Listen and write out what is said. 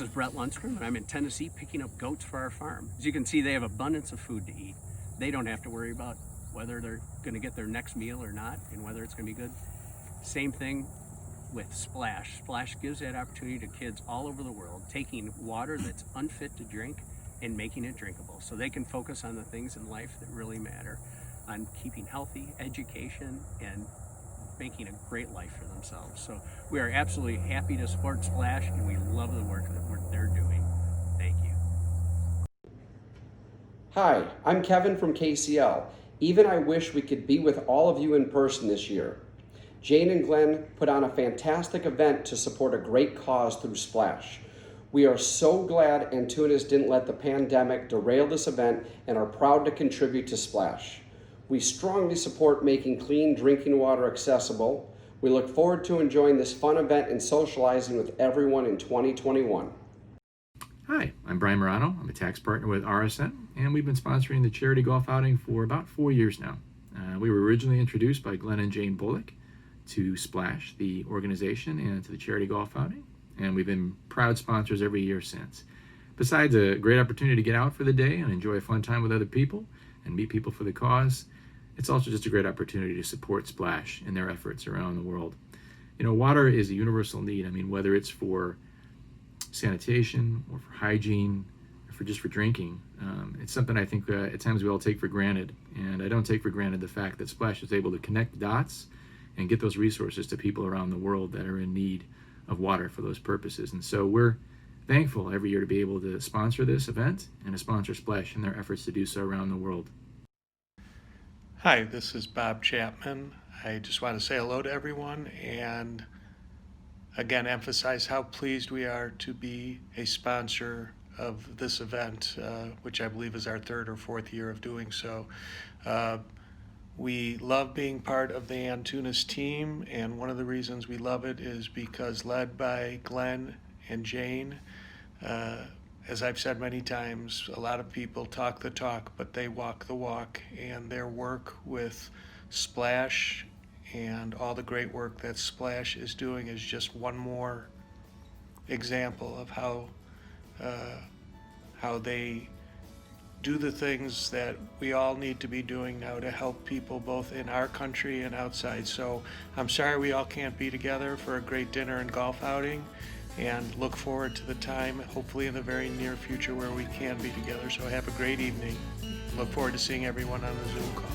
This is Brett Lundstrom, and I'm in Tennessee picking up goats for our farm. As you can see, they have abundance of food to eat. They don't have to worry about whether they're going to get their next meal or not and whether it's going to be good. Same thing with Splash. Splash gives that opportunity to kids all over the world, taking water that's unfit to drink and making it drinkable so they can focus on the things in life that really matter, on keeping healthy, education, and making a great life for themselves. So we are absolutely happy to support Splash, and we love the work that they're doing. Thank you. Hi, I'm Kevin from KCL. Even I wish we could be with all of you in person this year. Jane and Glenn put on a fantastic event to support a great cause through Splash. We are so glad Antunes didn't let the pandemic derail this event and are proud to contribute to Splash. We strongly support making clean drinking water accessible. We look forward to enjoying this fun event and socializing with everyone in 2021. Hi, I'm Brian Morano. I'm a tax partner with RSN, and we've been sponsoring the charity golf outing for about 4 years now. We were originally introduced by Glenn and Jane Bullock to Splash, the organization, and to the charity golf outing, and we've been proud sponsors every year since. Besides a great opportunity to get out for the day and enjoy a fun time with other people and meet people for the cause, it's also just a great opportunity to support Splash in their efforts around the world. You know, water is a universal need. I mean, whether it's for sanitation or for hygiene or for just for drinking, it's something I think at times we all take for granted. And I don't take for granted the fact that Splash is able to connect dots and get those resources to people around the world that are in need of water for those purposes. And so we're thankful every year to be able to sponsor this event and to sponsor Splash in their efforts to do so around the world. Hi, this is Bob Chapman. I just want to say hello to everyone and again emphasize how pleased we are to be a sponsor of this event, which I believe is our third or fourth year of doing so. We love being part of the Antunes team, and one of the reasons we love it is because led by Glenn and Jane, as I've said many times, a lot of people talk the talk, but they walk the walk, and their work with Splash and all the great work that Splash is doing is just one more example of how they do the things that we all need to be doing now to help people both in our country and outside. So I'm sorry we all can't be together for a great dinner and golf outing, and look forward to the time, hopefully in the very near future, where we can be together. So have a great evening. Look forward to seeing everyone on the Zoom call.